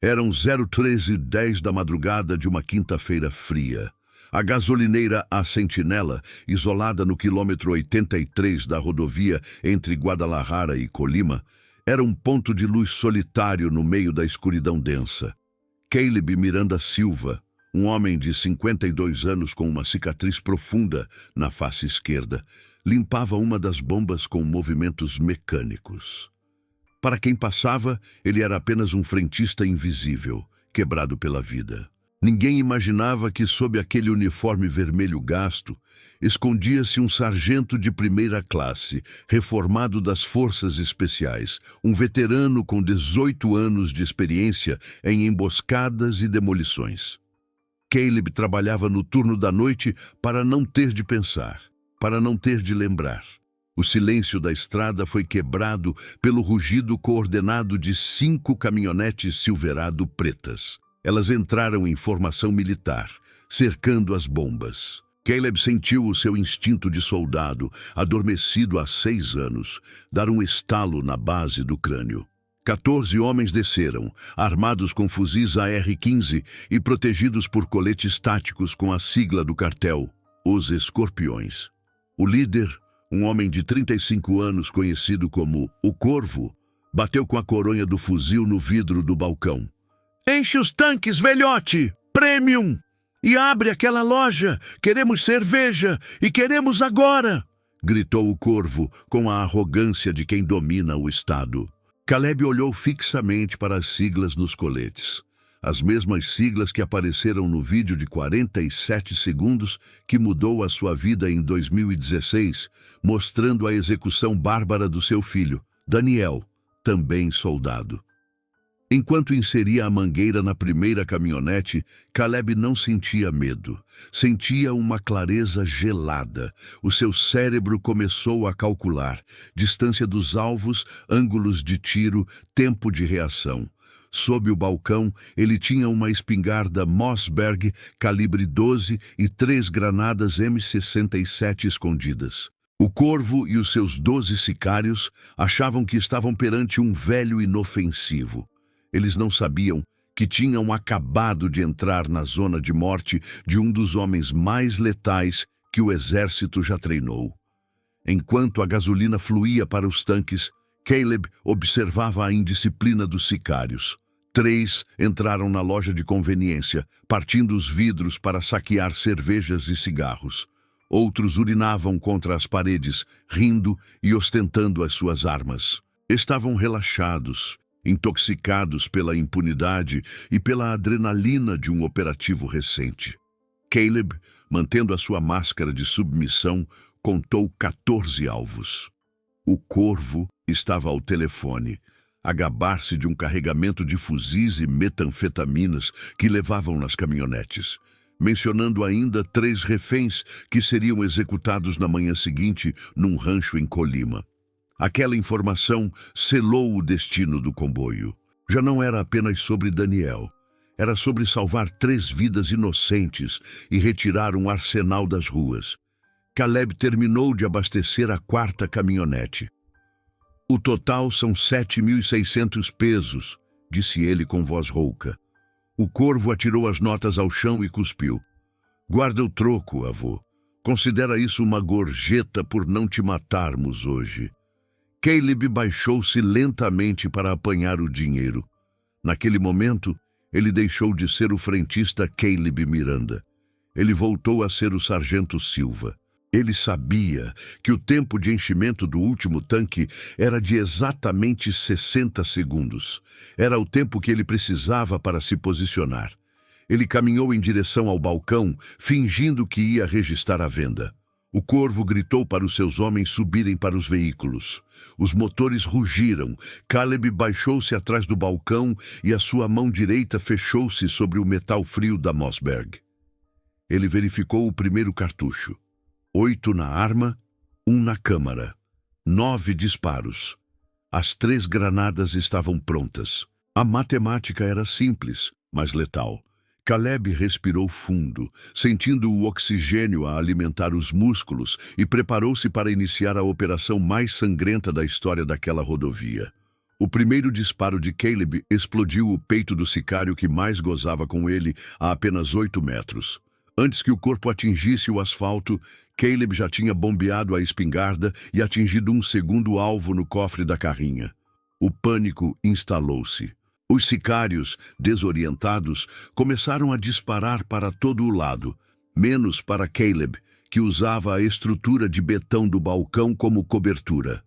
Eram 03h10 da madrugada de uma quinta-feira fria. A gasolineira A Sentinela, isolada no quilômetro 83 da rodovia entre Guadalajara e Colima, era um ponto de luz solitário no meio da escuridão densa. Caleb Miranda Silva, um homem de 52 anos com uma cicatriz profunda na face esquerda, limpava uma das bombas com movimentos mecânicos. Para quem passava, ele era apenas um frentista invisível, quebrado pela vida. Ninguém imaginava que, sob aquele uniforme vermelho gasto, escondia-se um sargento de primeira classe, reformado das Forças Especiais, um veterano com 18 anos de experiência em emboscadas e demolições. Caleb trabalhava no turno da noite para não ter de pensar, para não ter de lembrar. O silêncio da estrada foi quebrado pelo rugido coordenado de 5 caminhonetes Silverado pretas. Elas entraram em formação militar, cercando as bombas. Caleb sentiu o seu instinto de soldado, adormecido há 6 anos, dar um estalo na base do crânio. 14 homens desceram, armados com fuzis AR-15 e protegidos por coletes táticos com a sigla do cartel, os Escorpiões. O líder, um homem de 35 anos conhecido como o Corvo, bateu com a coronha do fuzil no vidro do balcão. "Enche os tanques, velhote! Premium! E abre aquela loja! Queremos cerveja! E queremos agora!" gritou o Corvo com a arrogância de quem domina o estado. Caleb olhou fixamente para as siglas nos coletes. As mesmas siglas que apareceram no vídeo de 47 segundos que mudou a sua vida em 2016, mostrando a execução bárbara do seu filho, Daniel, também soldado. Enquanto inseria a mangueira na primeira caminhonete, Caleb não sentia medo. Sentia uma clareza gelada. O seu cérebro começou a calcular distância dos alvos, ângulos de tiro, tempo de reação. Sob o balcão, ele tinha uma espingarda Mossberg calibre 12 e 3 granadas M67 escondidas. O Corvo e os seus 12 sicários achavam que estavam perante um velho inofensivo. Eles não sabiam que tinham acabado de entrar na zona de morte de um dos homens mais letais que o exército já treinou. Enquanto a gasolina fluía para os tanques, Caleb observava a indisciplina dos sicários. 3 entraram na loja de conveniência, partindo os vidros para saquear cervejas e cigarros. Outros urinavam contra as paredes, rindo e ostentando as suas armas. Estavam relaxados, intoxicados pela impunidade e pela adrenalina de um operativo recente. Caleb, mantendo a sua máscara de submissão, contou 14 alvos. O Corvo estava ao telefone, a gabar-se de um carregamento de fuzis e metanfetaminas que levavam nas caminhonetes, mencionando ainda 3 reféns que seriam executados na manhã seguinte num rancho em Colima. Aquela informação selou o destino do comboio. Já não era apenas sobre Daniel. Era sobre salvar 3 vidas inocentes e retirar um arsenal das ruas. Caleb terminou de abastecer a 4ª caminhonete. "O total são 7.600 pesos", disse ele com voz rouca. O Corvo atirou as notas ao chão e cuspiu. "Guarda o troco, avô. Considera isso uma gorjeta por não te matarmos hoje." Caleb baixou-se lentamente para apanhar o dinheiro. Naquele momento, ele deixou de ser o frentista Caleb Miranda. Ele voltou a ser o sargento Silva. Ele sabia que o tempo de enchimento do último tanque era de exatamente 60 segundos. Era o tempo que ele precisava para se posicionar. Ele caminhou em direção ao balcão, fingindo que ia registrar a venda. O Corvo gritou para os seus homens subirem para os veículos. Os motores rugiram. Caleb baixou-se atrás do balcão e a sua mão direita fechou-se sobre o metal frio da Mossberg. Ele verificou o primeiro cartucho. 8 na arma, 1 na câmara. 9 disparos. As 3 granadas estavam prontas. A matemática era simples, mas letal. Caleb respirou fundo, sentindo o oxigênio a alimentar os músculos e preparou-se para iniciar a operação mais sangrenta da história daquela rodovia. O primeiro disparo de Caleb explodiu o peito do sicário que mais gozava com ele a apenas 8 metros. Antes que o corpo atingisse o asfalto, Caleb já tinha bombeado a espingarda e atingido um segundo alvo no cofre da carrinha. O pânico instalou-se. Os sicários, desorientados, começaram a disparar para todo o lado, menos para Caleb, que usava a estrutura de betão do balcão como cobertura.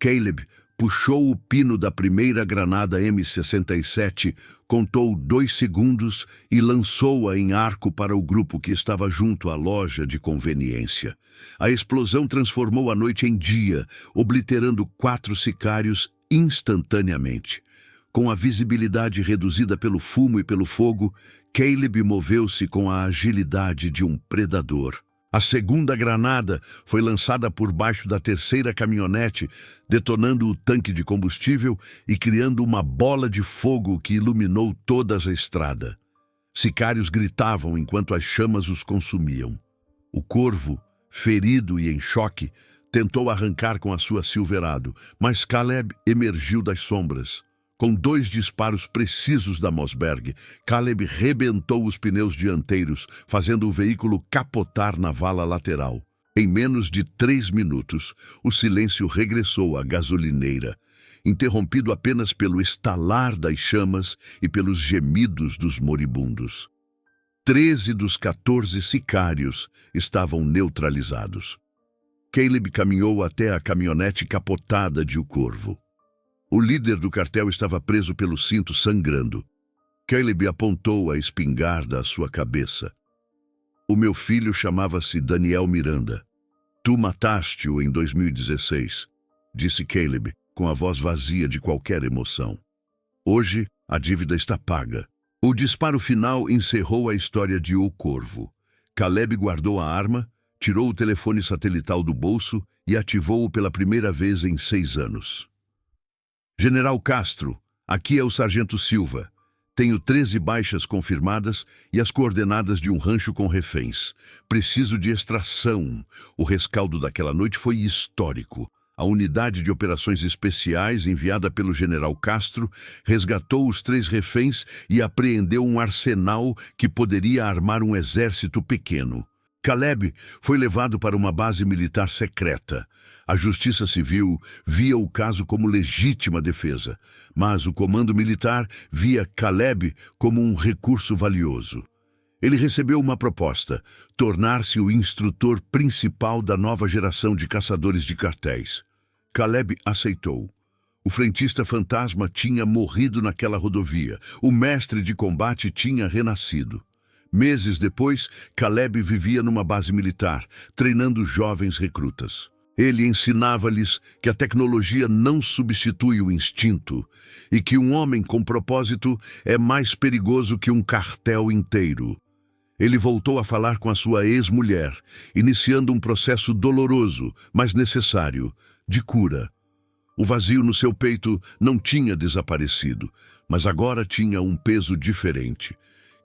Caleb puxou o pino da primeira granada M67, contou 2 segundos e lançou-a em arco para o grupo que estava junto à loja de conveniência. A explosão transformou a noite em dia, obliterando 4 sicários instantaneamente. Com a visibilidade reduzida pelo fumo e pelo fogo, Caleb moveu-se com a agilidade de um predador. A segunda granada foi lançada por baixo da terceira caminhonete, detonando o tanque de combustível e criando uma bola de fogo que iluminou toda a estrada. Sicários gritavam enquanto as chamas os consumiam. O corvo, ferido e em choque, tentou arrancar com a sua Silverado, mas Caleb emergiu das sombras. Com 2 disparos precisos da Mossberg, Caleb rebentou os pneus dianteiros, fazendo o veículo capotar na vala lateral. Em menos de 3 minutos, o silêncio regressou à gasolineira, interrompido apenas pelo estalar das chamas e pelos gemidos dos moribundos. 13 dos 14 sicários estavam neutralizados. Caleb caminhou até a caminhonete capotada de O Corvo. O líder do cartel estava preso pelo cinto, sangrando. Caleb apontou a espingarda à sua cabeça. O meu filho chamava-se Daniel Miranda. Tu mataste-o em 2016, disse Caleb, com a voz vazia de qualquer emoção. Hoje, a dívida está paga. O disparo final encerrou a história de O Corvo. Caleb guardou a arma, tirou o telefone satelital do bolso e ativou-o pela primeira vez em 6 anos. General Castro, aqui é o Sargento Silva. Tenho 13 baixas confirmadas e as coordenadas de um rancho com reféns. Preciso de extração. O rescaldo daquela noite foi histórico. A unidade de operações especiais, enviada pelo General Castro, resgatou os 3 reféns e apreendeu um arsenal que poderia armar um exército pequeno. Caleb foi levado para uma base militar secreta. A Justiça Civil via o caso como legítima defesa, mas o comando militar via Caleb como um recurso valioso. Ele recebeu uma proposta: tornar-se o instrutor principal da nova geração de caçadores de cartéis. Caleb aceitou. O frentista fantasma tinha morrido naquela rodovia. O mestre de combate tinha renascido. Meses depois, Caleb vivia numa base militar, treinando jovens recrutas. Ele ensinava-lhes que a tecnologia não substitui o instinto e que um homem com propósito é mais perigoso que um cartel inteiro. Ele voltou a falar com a sua ex-mulher, iniciando um processo doloroso, mas necessário, de cura. O vazio no seu peito não tinha desaparecido, mas agora tinha um peso diferente.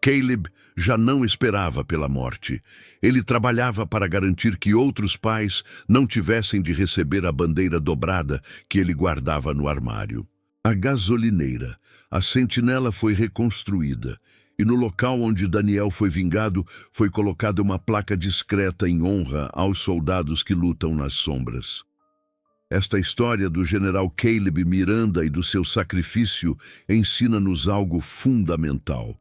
Caleb já não esperava pela morte. Ele trabalhava para garantir que outros pais não tivessem de receber a bandeira dobrada que ele guardava no armário. A gasolineira, a sentinela foi reconstruída, e no local onde Daniel foi vingado foi colocada uma placa discreta em honra aos soldados que lutam nas sombras. Esta história do general Caleb Miranda e do seu sacrifício ensina-nos algo fundamental.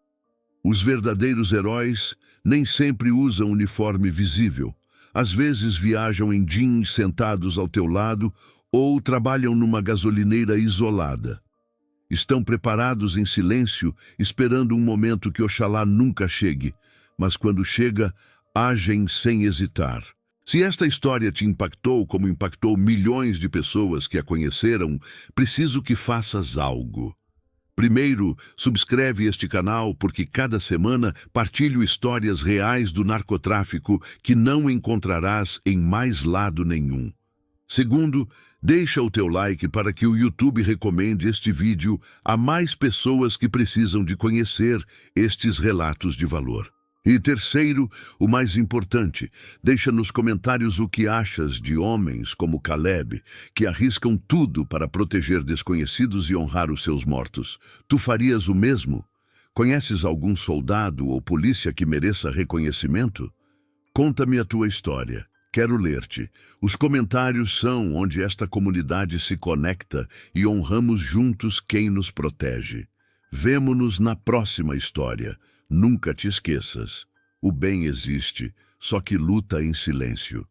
Os verdadeiros heróis nem sempre usam uniforme visível. Às vezes viajam em jeans sentados ao teu lado ou trabalham numa gasolineira isolada. Estão preparados em silêncio, esperando um momento que oxalá nunca chegue, mas quando chega, agem sem hesitar. Se esta história te impactou como impactou milhões de pessoas que a conheceram, preciso que faças algo. Primeiro, subscreve este canal porque cada semana partilho histórias reais do narcotráfico que não encontrarás em mais lado nenhum. Segundo, deixa o teu like para que o YouTube recomende este vídeo a mais pessoas que precisam de conhecer estes relatos de valor. E terceiro, o mais importante, deixa nos comentários o que achas de homens como Caleb, que arriscam tudo para proteger desconhecidos e honrar os seus mortos. Tu farias o mesmo? Conheces algum soldado ou polícia que mereça reconhecimento? Conta-me a tua história. Quero ler-te. Os comentários são onde esta comunidade se conecta e honramos juntos quem nos protege. Vemo-nos na próxima história. Nunca te esqueças. O bem existe, só que luta em silêncio.